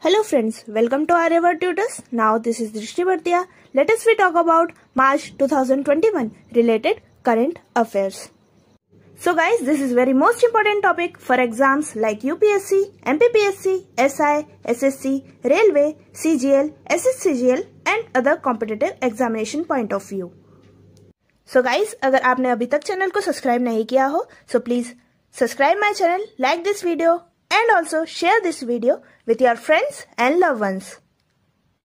Hello friends, welcome to our Ever Tutors. Now this is Drishti Bhartia. Let us talk about March 2021 related current affairs. So guys, this is very most important topic for exams like UPSC, MPPSC, SI, SSC, Railway, CGL, SSCGL and other competitive examination point of view. So guys, अगर आपने अभी तक channel को subscribe नहीं किया हो, so please subscribe my channel, like this video and also share this video with your friends and loved ones.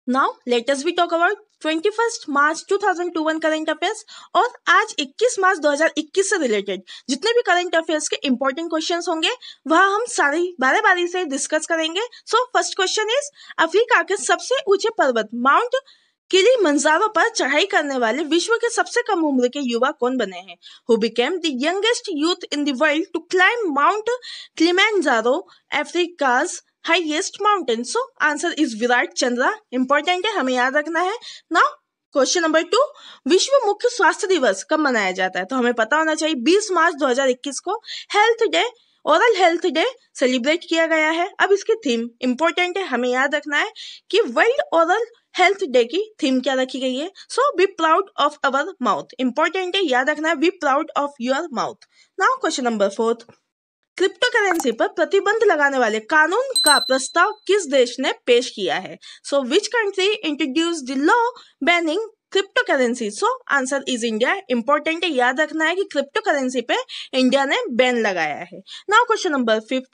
Now let us talk about 21st March 2021 current affairs और आज 21 मार्च 2021 से रिलेटेड जितने भी current affairs के important questions होंगे वह हम सारी बारी से डिस्कस करेंगे. So first question is, Africa के सबसे ऊंचे पर्वत माउंट किलिमंजारो पर चढ़ाई करने वाले विश्व के सबसे कम उम्र के युवा कौन बने हैं? Who became the youngest youth in the world to climb Mount Kilimanjaro, Africa's highest mountain? So answer is Virat Chandra. Important है, हमें याद रखना है. नाउ क्वेश्चन नंबर 2, विश्व मुख्य स्वास्थ्य दिवस कब मनाया जाता है? तो हमें पता होना चाहिए 20 मार्च 2021 को health day, oral health day celebrate किया गया है. अब इसकी थीम इंपॉर्टेंट है, हमें याद रखना है कि वर्ल्ड ओरल हेल्थ डे की थीम क्या रखी गई है? So be proud of our mouth. Important है, याद रखना है, be proud of your mouth. Now question number 4, crypto currency पर प्रतिबंध लगाने वाले कानून का प्रस्ताव किस देश ने पेश किया है? So which country introduce the law banning crypto currency? So answer is India. Important है, याद रखना है कि क्रिप्टो करेंसी पे इंडिया ने बैन लगाया है. Now question number 5,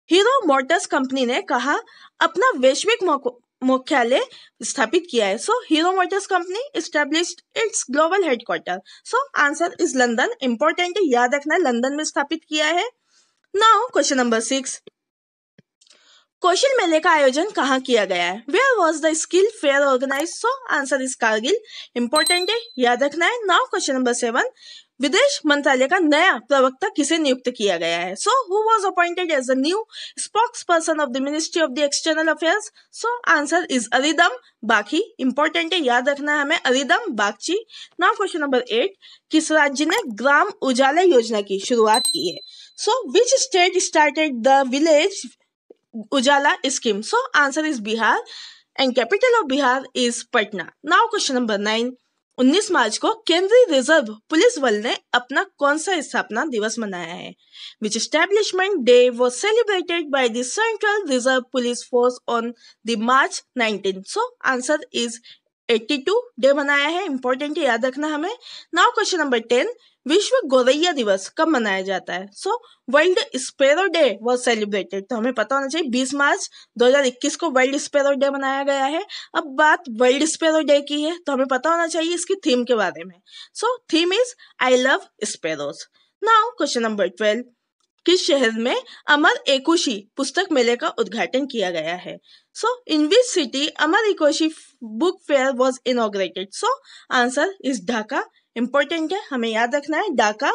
Hero Motors company ने कहा अपना वैश्विक मुख्यालय स्थापित किया है? So Hero Motors company established its global headquarter. So answer is London. Important है, याद रखना है, लंदन में स्थापित किया है. नाउ क्वेश्चन नंबर 6, कौशल मेले का आयोजन कहाँ किया गया है? Where was the skill fair organise? So answer is Kargil. Important है, याद रखना है. नाउ क्वेश्चन नंबर 7, विदेश मंत्रालय का नया प्रवक्ता किसे नियुक्त किया गया है? So who was appointed as the new spokesperson of the ministry of the external affairs? So answer is Arindam Bagchi. Important है, याद रखना है हमें, Arindam Bagchi. Now question number 8, किस राज्य ने ग्राम उजाला योजना की शुरुआत की है? So which state started the village Ujala scheme? So answer is Bihar and capital of Bihar is Patna. Now question number 9, 19 मार्च को केंद्रीय रिजर्व पुलिस बल ने अपना कौन सा स्थापना दिवस मनाया है? Which establishment day was celebrated by the central reserve police force on the March 19? So answer is 82 day मनाया है. इंपॉर्टेंट है, याद रखना हमें. नाउ क्वेश्चन नंबर 10, विश्व गौरैया दिवस कब मनाया जाता है? So world sparrow day was celebrated. तो हमें पता होना चाहिए 20 मार्च 2021 को वर्ल्ड स्पैरो डे मनाया गया है. अब बात वर्ल्ड स्पैरो डे की है तो हमें पता होना चाहिए इसकी थीम के बारे में. So theme is I love sparrows. Now question number 12, किस शहर में अमर एकुशी पुस्तक मेले का उद्घाटन किया गया है? So in which city Amar Ekushey book fair was inaugurated? So answer is Dhaka. Important है, हमें याद रखना है, ढाका.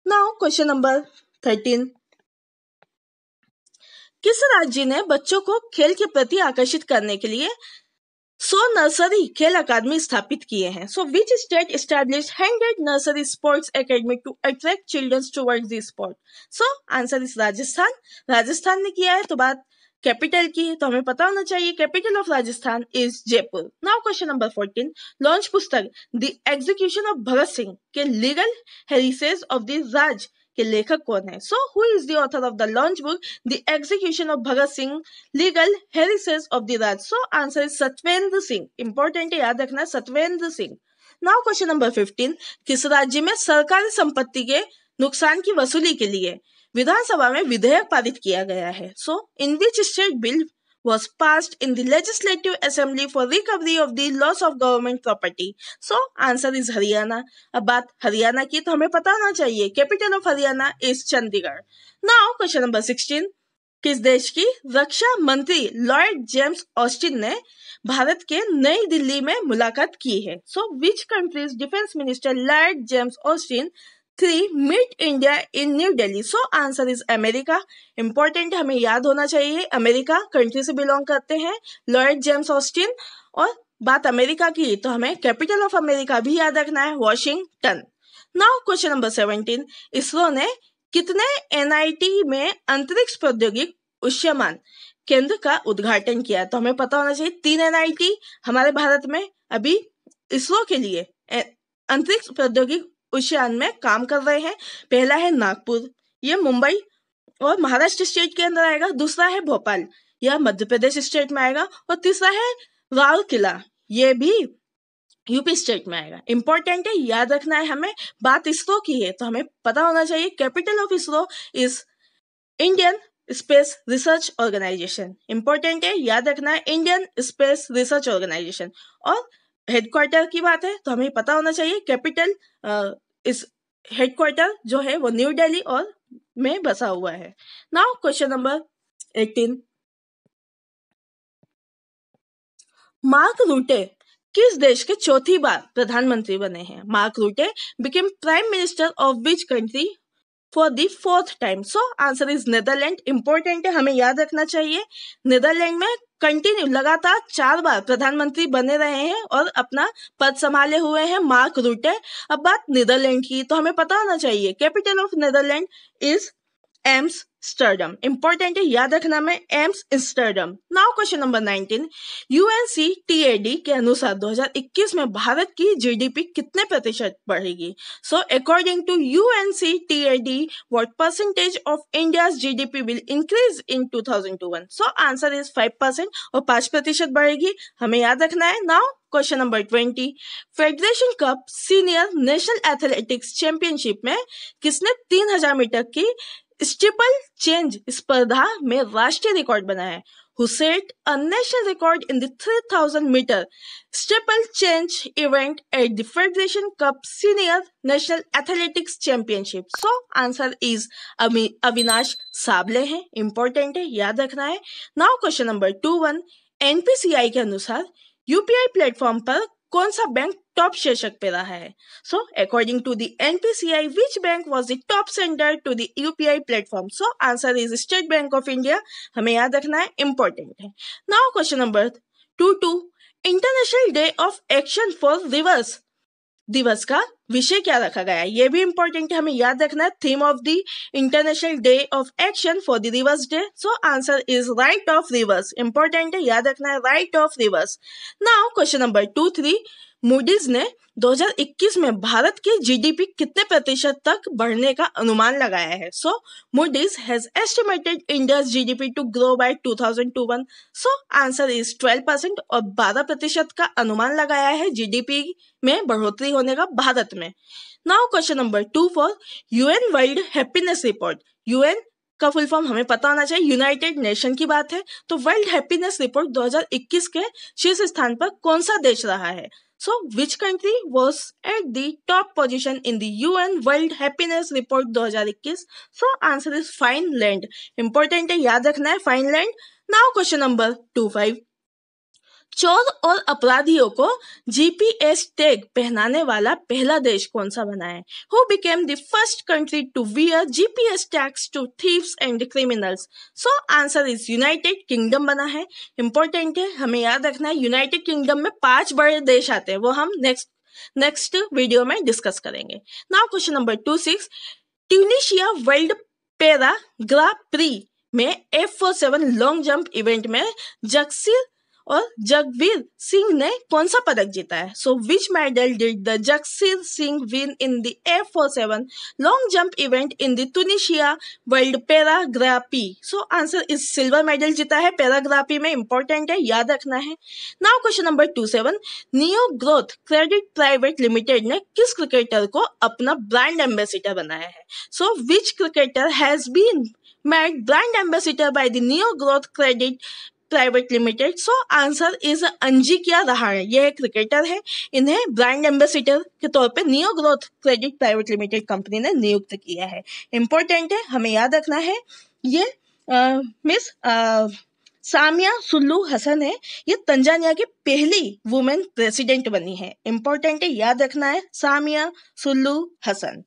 नाउ क्वेश्चन नंबर 13, किस राज्य ने बच्चों को खेल के प्रति आकर्षित करने के लिए 100 नर्सरी खेल अकादमी स्थापित किए हैं? So which state established 100 nursery sports academy to attract children towards the sport? So answer is Rajasthan. Rajasthan ने किया है. तो बात कैपिटल की, तो हमें पता होना चाहिए capital of Rajasthan is Jaipur. Now question number 14, launch पुस्तक the execution of Bhagat Singh के legal heritage of the Raj के लेखक कौन है? So who is the author of the launch book the execution of Bhagat Singh legal heritage of the Raj? So answer is Satvinder Singh. Important है, याद रखना, Satvinder Singh. Now question number 15, किस राज्य में सरकारी संपत्ति के नुकसान की वसूली के लिए विधानसभा में विधेयक पारित किया गया है? So in which state bill was passed in the legislative assembly for recovery of the loss of government property? So answer is Haryana. अब बात हरियाणा की, तो हमें पता होना चाहिए capital of Haryana is Chandigarh. Now question number 16, किस देश की रक्षा मंत्री लॉर्ड जेम्स ऑस्टिन ने भारत के नई दिल्ली में मुलाकात की है? So which countries defence minister Lloyd James Austin 3 meet India in New Delhi? So answer is America. Important है, हमें याद होना चाहिए, अमेरिका कंट्री से बिलोंग करते हैं लॉर्ड जेम्स ऑस्टिन. और बात अमेरिका की, तो हमें कैपिटल ऑफ अमेरिका भी याद रखना है, Washington. Now question number 17, ISRO ने कितने एनआईटी में अंतरिक्ष प्रौद्योगिकी उष्यमान केंद्र का उद्घाटन किया। तो हमें पता होना चाहिए 3 NIT हमारे भारत में अभी इसरो के लिए अंतरिक्ष प्रौद्योगिकी उष्ययान में काम कर रहे हैं। पहला है नागपुर, ये मुंबई और महाराष्ट्र स्टेट के अंदर आएगा। दूसरा है भोपाल, यह मध्य प्रदेश स्टेट में आएगा। और तीसरा है राउरकेला, ये भी यूपी स्टेट में आएगा। इंपॉर्टेंट है, याद रखना है हमें। बात इसरो की है तो हमें पता होना चाहिए capital of ISRO is Indian space research organisation. Important है, याद रखना है, इंडियन स्पेस रिसर्च ऑर्गेनाइजेशन। और हेडक्वार्टर की बात है तो हमें पता होना चाहिए कैपिटल इस हेडक्वार्टर जो है वो न्यू दिल्ली और में बसा हुआ है। नाउ क्वेश्चन नंबर 18, मार्क रूटे किस देश के चौथी बार प्रधानमंत्री बने हैं? Mark रूटे became prime minister of which country for the 4th time? So answer is Netherland. Important है, हमें याद रखना चाहिए नेदरलैंड में कंटिन्यू लगातार 4 बार प्रधानमंत्री बने रहे हैं और अपना पद संभाले हुए हैं मार्क रूटे। अब बात नेदरलैंड की तो हमें पता होना चाहिए capital of Netherland is Amsterdam. Important है, याद रखना में Amsterdam. Now question number 19, UNCTAD के अनुसार 2021 में भारत की GDP कितने प्रतिशत बढ़ेगी? So according to UNCTAD what percentage of India's GDP will increase in 2021? So answer is 5% और 5% बढ़ेगी, हमें याद रखना है। Now question number 20, federation cup senior national athletics championship में किसने 3000 मीटर की स्टीपल चेंज स्पर्धा में राष्ट्रीय रिकॉर्ड बनाया है? Who set a national record in the 3000 meter steeple change event at the Federation Cup Senior National Athletics Championship? So answer is Avinash Sable है। Important है, याद रखना है। नाउ क्वेश्चन नंबर 21, NPCI के अनुसार UPI प्लेटफॉर्म पर कौन सा बैंक टॉप शीर्षक पे रहा है? So according to the NPCI which bank was the top sender to the UPI platform? So answer is state bank of India, हमें याद रखना है, इंपॉर्टेंट है। Now question number 22, international day of action for rivers दिवस का विषय क्या रखा गया है? ये भी इंपॉर्टेंट है, हमें याद रखना है। Theme of the international day of action for the reverse day, so answer is right of reverse. Important है, याद रखना है, right of reverse. Now question number 23, Moody's ने 2021 में भारत के GDP कितने प्रतिशत तक बढ़ने का अनुमान लगाया है? So Moody's has estimated India's GDP to grow by 2021। So answer is 12% और 12% का अनुमान लगाया है GDP में बढ़ोतरी होने का भारत में। Now question number 24, UN world happiness report, UN का फुल फॉर्म हमें पता होना चाहिए, यूनाइटेड नेशन की बात है। तो वर्ल्ड हैप्पीनेस रिपोर्ट 2021 के शीर्ष स्थान पर कौन सा देश रहा है? So, which country was at the top position in the UN World Happiness Report 2021? So, answer is Finland. Important है, याद रखना है, Finland. Now, question number 25. चोर और अपराधियों को GPS टैग पहनाने वाला पहला देश कौन सा बना है? Who became the first country to wear GPS tags to thieves and criminals? So answer is United Kingdom बना है। Important है, हमें याद रखना है, यूनाइटेड किंगडम में 5 बड़े देश आते हैं, वो हम नेक्स्ट वीडियो में डिस्कस करेंगे। Now question number 26, Tunisia world para ग्रा प्री में F47 लॉन्ग जंप इवेंट में जगसीर और जगवीर सिंह ने कौन सा पदक जीता है? So which medal did the Jagsir Singh win in the F47 long jump event in the Tunisia world पैराग्राफी? So answer is silver medal जीता है पैराग्राफी में। इंपॉर्टेंट है, याद रखना है। Now question number 27, Neo Growth Credit Private Limited ने किस क्रिकेटर को अपना ब्रांड एम्बेसडर बनाया है? So which cricketer has been made brand ambassador by the Neo Growth Credit Private limited? So answer is अंजिक्या Rahane, यह क्रिकेटर है, इन्हें ब्रांड एम्बेसडर के तौर पे neo Growth Credit Private Limited company ने नियुक्त किया है। इंपॉर्टेंट है, हमें याद रखना है। ये मिस सामिया सुल्लू हसन है, ये तंजानिया की पहली वुमेन प्रेसिडेंट बनी है। इंपॉर्टेंट है, याद रखना है, Samia Suluhu Hassan.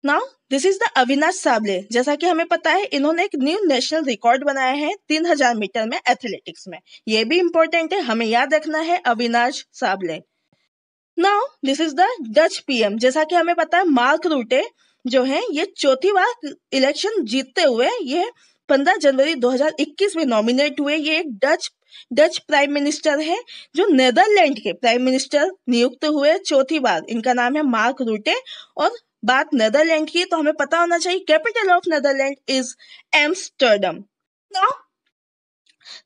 Now this is the Avinash Sable. जैसा कि हमें पता है, इन्होंने एक न्यू नेशनल रिकॉर्ड बनाया है 3000 मीटर में एथलेटिक्स में। ये भी इंपॉर्टेंट है, हमें याद रखना है, Avinash Sable. Now this is the Dutch PM। जैसा कि हमें पता है, मार्क रूटे जो है ये चौथी बार इलेक्शन जीतते हुए ये 15 जनवरी 2021 में नॉमिनेट हुए। ये एक डच प्राइम मिनिस्टर है जो नेदरलैंड के प्राइम मिनिस्टर नियुक्त हुए चौथी बार। इनका नाम है मार्क रूटे। और बात नेदरलैंड की तो हमें पता होना चाहिए capital of Netherland is Amsterdam. Now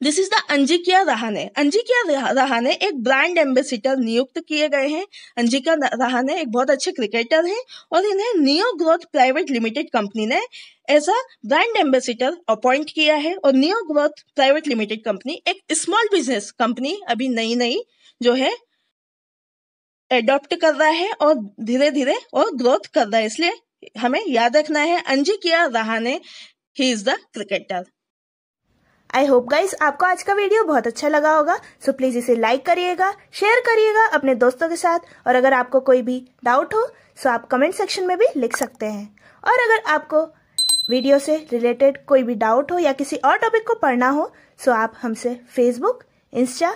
this is the अंजिकिया Rahane. अंजिकिया Rahane एक ब्रांड एम्बेसिडर नियुक्त किए गए हैं। अंजिकिया रहाणे एक बहुत अच्छे क्रिकेटर हैं और इन्हें Neo Growth Private Limited company ने as a brand ambassador appoint किया है। और Neo Growth Private Limited company एक स्मॉल बिजनेस कंपनी अभी नई जो है एडॉप्ट कर रहा है और धीरे धीरे और ग्रोथ कर रहा है, इसलिए हमें याद रखना है अंजिकिया Rahane, he is the cricketer. I hope guys आपको आज का वीडियो बहुत अच्छा लगा होगा। सो प्लीज इसे लाइक करिएगा, शेयर करिएगा अपने दोस्तों के साथ। और अगर आपको कोई भी डाउट हो सो आप कमेंट सेक्शन में भी लिख सकते हैं। और अगर आपको वीडियो से रिलेटेड कोई भी डाउट हो या किसी और टॉपिक को पढ़ना हो सो आप हमसे फेसबुक, इंस्टा,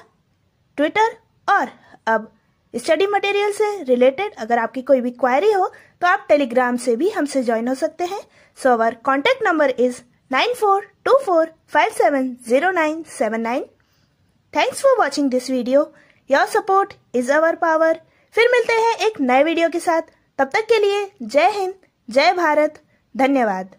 ट्विटर और अब स्टडी मटेरियल से रिलेटेड अगर आपकी कोई भी क्वेरी हो तो आप टेलीग्राम से भी हमसे ज्वाइन हो सकते हैं। So our contact number is 9424570979। Thanks for watching this video. Your support is our power. फिर मिलते हैं एक नए वीडियो के साथ। तब तक के लिए जय हिंद, जय भारत, धन्यवाद।